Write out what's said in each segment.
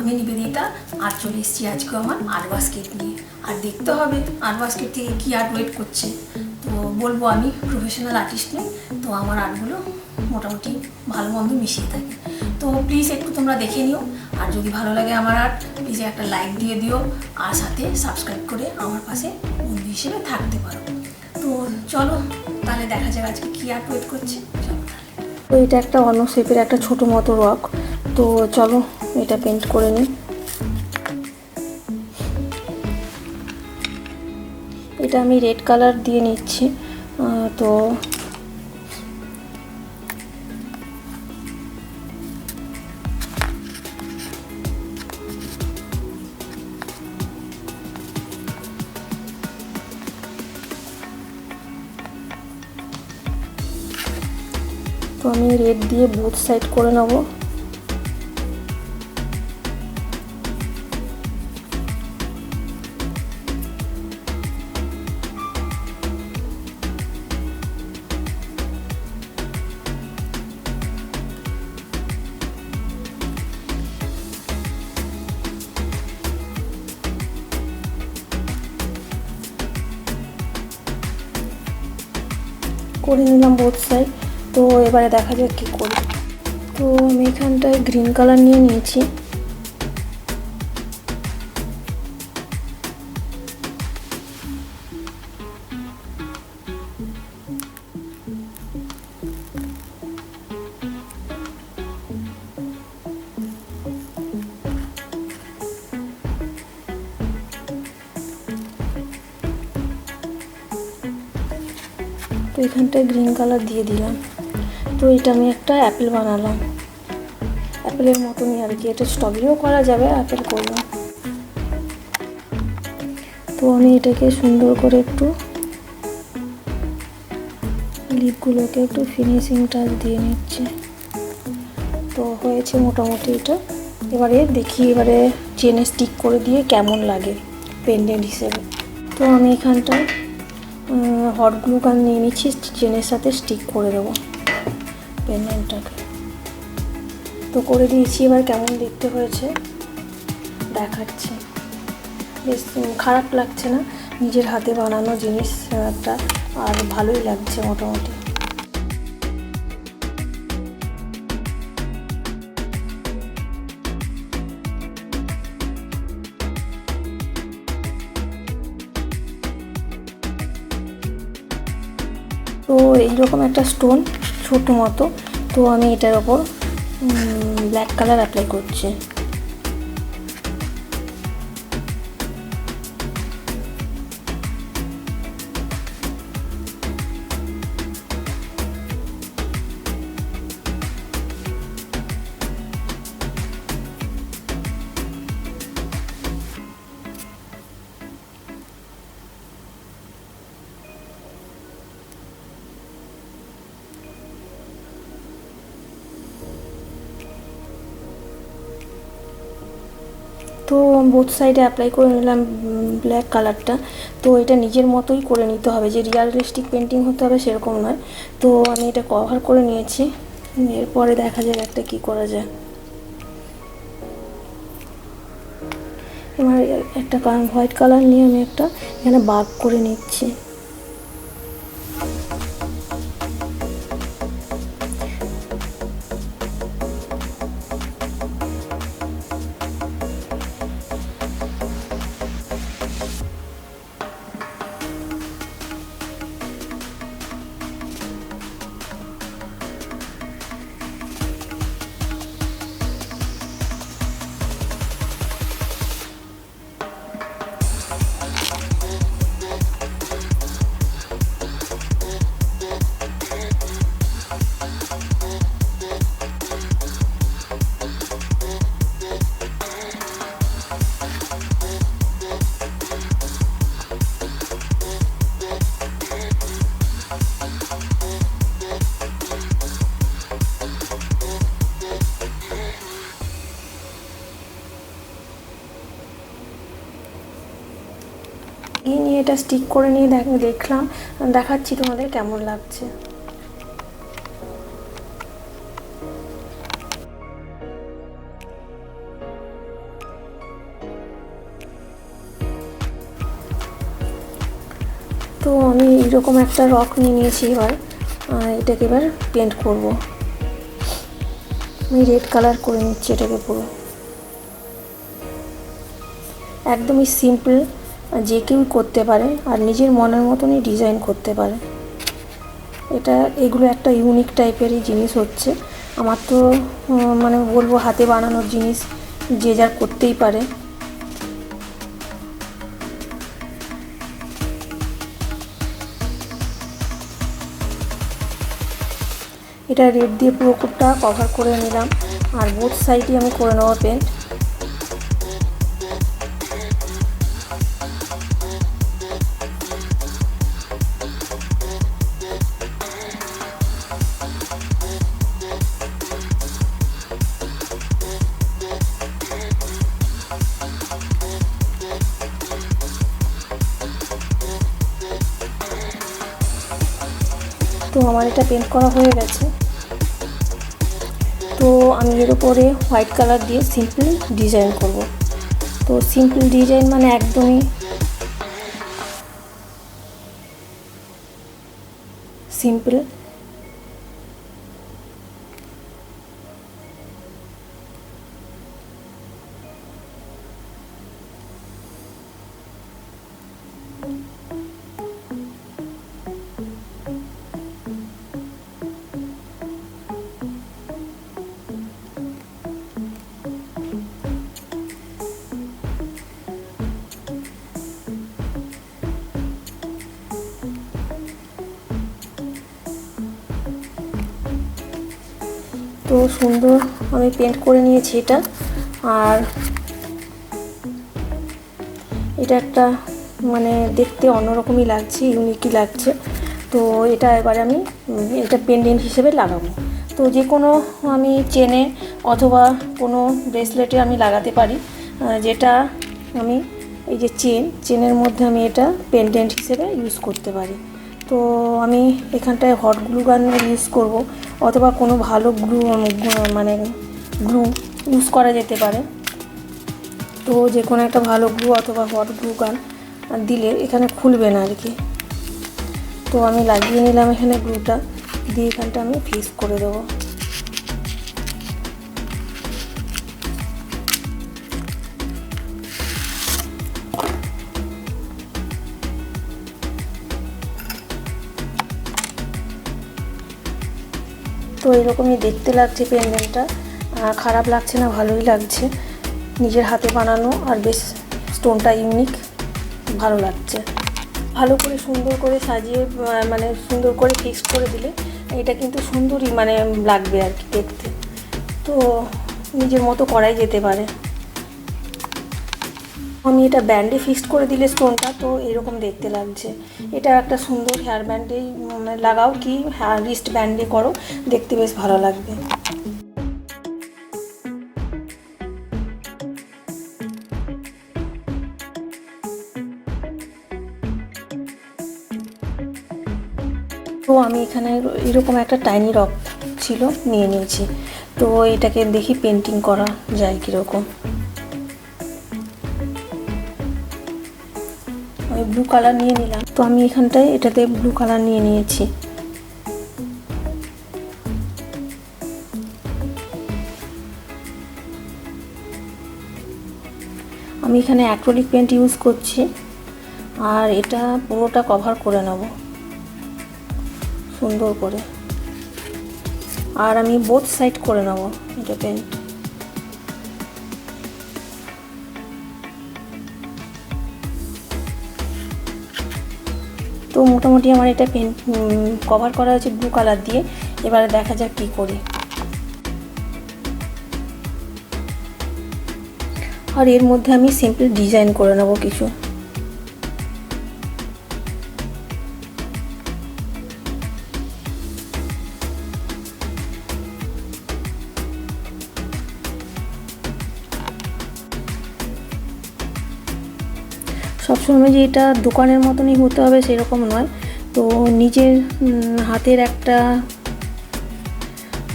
আমি নিবেদিতা আর চলে এসেছি আজকে আমার আর্ট বাস্কেট নিয়ে। আর দেখতে হবে আর্ট বাস্কেট থেকে কী আর্ট ওয়েট করছে। তো বলবো আমি প্রফেশনাল আর্টিস্ট নই, তো আমার আর্টগুলো মোটামুটি ভালো মন্দ মিশিয়ে থাকে। তো প্লিজ একটু তোমরা দেখে নিও, আর যদি ভালো লাগে আমার আর্ট প্লিজ একটা লাইক দিয়ে দিও, আর সাথে সাবস্ক্রাইব করে আমার পাশে বন্ধু হিসেবে থাকতে পারো। তো চলো তাহলে দেখা যাক আজকে কী আর্ট ওয়েট করছে। চলো তাহলে। তো এটা একটা অন্য শেপের একটা ছোটো মতো রক। তো চলো এটা পেন্ট করে নিই। এটা আমি রেড কালার দিয়ে নিচ্ছি। তো আমি রেড দিয়ে বোথ সাইড করে নেব। করে নিলাম বোথ সাইড। তো এবারে দেখা যাক কী করি। তো আমি এখানটায় গ্রিন কালার নিয়ে নিয়েছি। তো এখানটায় গ্রিন কালার দিয়ে দিলাম। তো এটা আমি একটা অ্যাপেল বানালাম, অ্যাপেলের মতনই আর কি। এটা স্ট্রবেরিও করা যাবে, অ্যাপেল করলাম। তো আমি এটাকে সুন্দর করে একটু লিপগুলোকে একটু ফিনিশিং টাচ দিয়ে নিচ্ছি। তো হয়েছে মোটামুটি এটা। এবারে দেখি এবারে চেনে স্টিক করে দিয়ে কেমন লাগে পেন্ডেন্ট হিসেবে। তো আমি এখানটায় হট গ্লু গান নিয়ে নিচ্ছি, চেনের সাথে স্টিক করে দেবো পেন্ডেন্টটাকে। তো করে দিয়েছি, এবার কেমন দেখতে হয়েছে দেখাচ্ছি। বেশ খারাপ লাগছে না, নিজের হাতে বানানো জিনিস একটা, আর ভালোই লাগছে মোটামুটি। তো এইরকম একটা স্টোন ছোটো মতো, তো আমি এটার ওপর ব্ল্যাক কালার অ্যাপ্লাই করছি। তো বোথ সাইডে অ্যাপ্লাই করে নিলাম ব্ল্যাক কালারটা। তো এটা নিজের মতোই করে নিতে হবে, যে রিয়ালিস্টিক পেন্টিং হতে হবে সেরকম নয়। তো আমি এটা কভার করে নিয়েছি, এরপরে দেখা যাক একটা কী করা যায়। এবার একটা হোয়াইট কালার নিয়ে আমি একটা এখানে বাঁক করে নিচ্ছি। নিয়ে এটা স্টিক করে নিয়ে দেখলাম, দেখাচ্ছি তোমাদের কেমন লাগছে। তো আমি এরকম একটা রক নিয়ে নিয়েছি। এবার এটাকে এবার পেন্ট করব। আমি রেড কালার করে নিচ্ছি এটাকে পুরো। একদমই সিম্পল, যে কেউ করতে পারে আর নিজের মনের মতনই ডিজাইন করতে পারে। এগুলো একটা ইউনিক টাইপেরই জিনিস হচ্ছে। আমার তো মানে বলবো হাতে বানানোর জিনিস যে যার করতেই পারে। এটা রেড দিয়ে পুরোটা কভার করে নিলাম, আর বোথ সাইডই আমি করে নেবো পেন্ট। তো আমার এটা পেন্ট করা হয়ে গেছে। তো আমি এর উপরে হোয়াইট কালার দিয়ে সিম্পল ডিজাইন করব। তো সিম্পল ডিজাইন মানে একদমই সিম্পল। তো সুন্দর আমি পেন্ট করে নিয়েছি এটা। আর এটা একটা মানে দেখতে অন্যরকমই লাগছে, ইউনিকই লাগছে। তো এটা এবারে আমি এটা পেন্ডেন্ট হিসেবে লাগাবো। তো যে কোনো আমি চেনে অথবা কোনো ব্রেসলেটে আমি লাগাতে পারি, যেটা আমি এই যে চেনের মধ্যে আমি এটা পেন্ডেন্ট হিসেবে ইউজ করতে পারি। তো আমি এখানটায় হট গ্লু গান ইউজ করব, অথবা কোনো ভালো মানে গ্লু ইউজ করা যেতে পারে। তো যে কোনো একটা ভালো গ্লু অথবা হট গ্লু গান দিলে এখানে খুলবে না আর কি। তো আমি লাগিয়ে নিলাম এখানে গ্লুটা দিয়ে, এখানটা আমি ফিক্স করে দেবো। তো এরকমই দেখতে লাগছে পেন্ডেন্টটা, খারাপ লাগছে না, ভালোই লাগছে। নিজের হাতে বানানো আর বেশ স্টোনটা ইউনিক, ভালো লাগছে। ভালো করে সুন্দর করে সাজিয়ে মানে সুন্দর করে ফিক্স করে দিলে এটা কিন্তু সুন্দরই মানে লাগবে আর কি দেখতে। তো নিজের মতো করাই যেতে পারে। আমি এটা ব্যান্ডে ফিক্সড করে দিলে স্টোনটা তো এরকম দেখতে লাগছে। এটা একটা সুন্দর হেয়ার ব্যান্ডেই লাগাও কি রিস্ট ব্যান্ডে করো, দেখতে বেশ ভালো লাগবে। তো আমি এখানে এরকম একটা টাইনি রক ছিল নিয়ে নিয়েছি। তো এটাকে দেখি পেন্টিং করা যায় কীরকম। আমি ব্লু কালার নিয়ে নিলাম। তো আমি এখানটায় এটাতে ব্লু কালার নিয়ে নিয়েছি। আমি এখানে অ্যাক্রিলিক পেন্ট ইউজ করছি, আর এটা পুরোটা কভার করে নেব সুন্দর করে। আর আমি বোথ সাইড করে নেব এটা পেন্ট। তো মোটামুটি আমার এটা পেন্ট কভার করা হয়েছে ব্লু কালার দিয়ে। এবারে দেখা যাক কী করি। আর এর মধ্যে আমি সিম্পল ডিজাইন করে নেব কিছু। সবসময় যে এটা দোকানের মতনই হতে হবে সেরকম নয়। তো নিজের হাতের একটা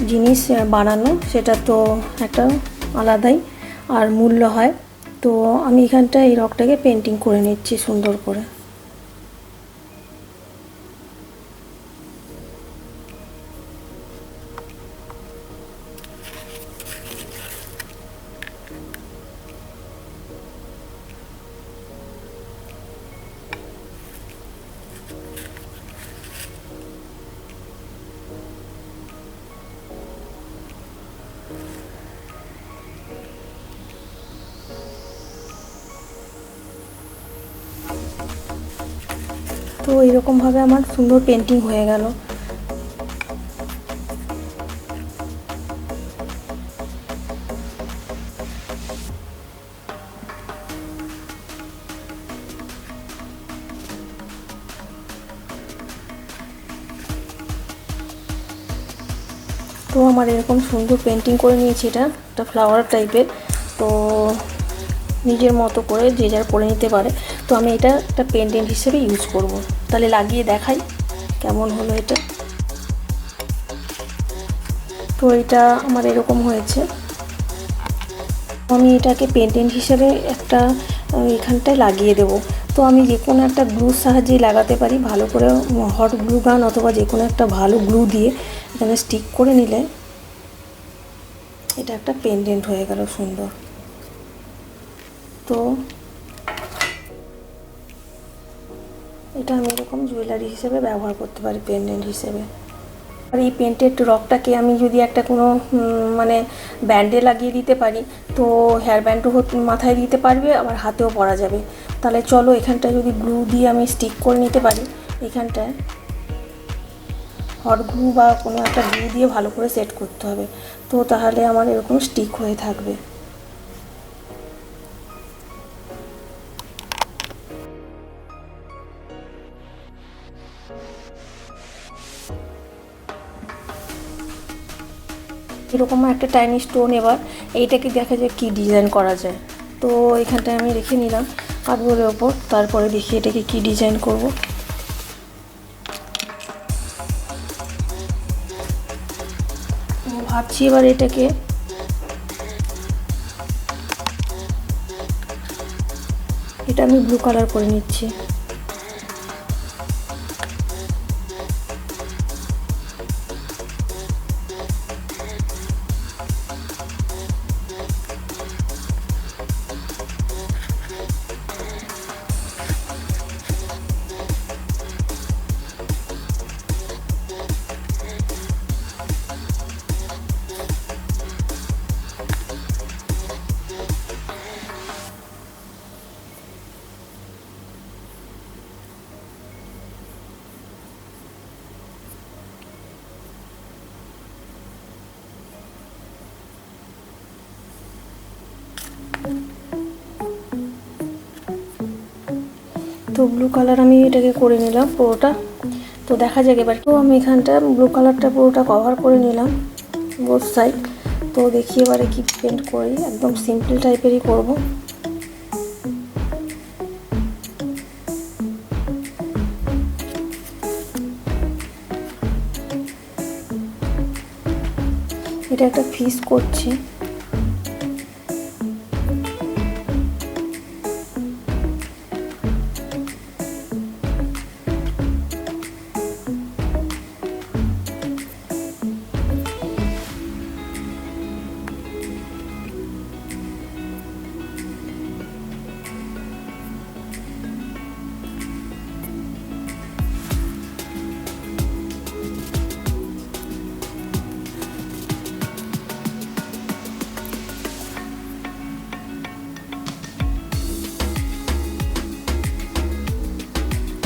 জিনিস বানানো, সেটা তো একটা আলাদাই আর মূল্য হয়। তো আমি এখানটা এই রকটাকে পেন্টিং করে নিচ্ছি সুন্দর করে। তো এরকমভাবে আমার সুন্দর পেন্টিং হয়ে গেল। তো আমার এরকম সুন্দর পেন্টিং করে নিয়েছি, এটা একটা ফ্লাওয়ার টাইপের। তো নিজের মতো করে যে যার করে নিতে পারে। তো আমি এটা একটা পেন্ডেন্ট হিসেবে ইউজ করব। তাহলে লাগিয়ে দেখাই কেমন হলো এটা। তো এটা আমার এরকম হয়েছে। আমি এটাকে পেন্ডেন্ট হিসেবে একটা এখানটায় লাগিয়ে দেব। তো আমি যে কোনো একটা গ্লুর সাহায্যে লাগাতে পারি, ভালো করে হট গ্লু গান অথবা যে কোনো একটা ভালো গ্লু দিয়ে এখানে স্টিক করে নিলে এটা একটা পেন্ডেন্ট হয়ে গেল সুন্দর। তো এটা আমি এরকম জুয়েলারি হিসেবে ব্যবহার করতে পারি, পেন্ডেন্ট হিসেবে। আর এই পেন্টেড রকটাকে আমি যদি একটা কোনো মানে ব্যান্ডে লাগিয়ে দিতে পারি, তো হেয়ার ব্যান্ডও মাথায় দিতে পারবে, আবার হাতেও পরা যাবে। তাহলে চলো এখানটায় যদি গ্লু দিয়ে আমি স্টিক করে নিতে পারি, এখানটায় হট গ্লু বা কোনো একটা গ্লু দিয়ে ভালো করে সেট করতে হবে। তো তাহলে আমার এরকম স্টিক হয়ে থাকবে। এরকম একটা টাইনি স্টোন, এবার এইটাকে দেখা যায় কি ডিজাইন করা যায়। তো এখানটায় আমি রেখে নিলাম কাগজের ওপর, তারপরে দেখি এটাকে কি ডিজাইন করব। ভাবছি এবার এটাকে এটা আমি ব্লু কালার করে নিচ্ছি। তো ব্লু কালার আমি এটাকে করে নিলাম পুরোটা। তো দেখা যাক এবার। তো আমি এখানটা ব্লু কালারটা পুরোটা কভার করে নিলাম বোথ সাইড। তো দেখি এবারে কি পেন্ট করি, একদম সিম্পল টাইপেরই করব। এটা একটা ফিস করছি।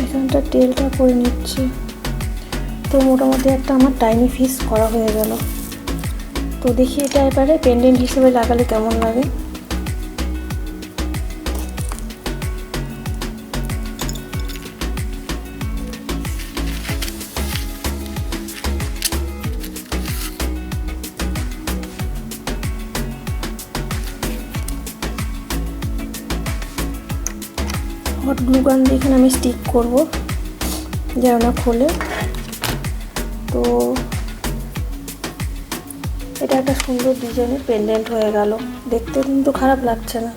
এখানটা টেলটা করে নিচ্ছি। তো মোটামুটি একটা আমার টাইনি ফিস করা হয়ে গেল। তো দেখি এটা এবারে পেন্ডেন্ট হিসেবে লাগালে কেমন লাগে। হট গ্লু গান দিয়ে এখানে আমি স্টিক করব যেন না খোলে। তো এটা একটা সুন্দর ডিজাইনের পেন্ডেন্ট হয়ে গেল, দেখতে কিন্তু খারাপ লাগছে না।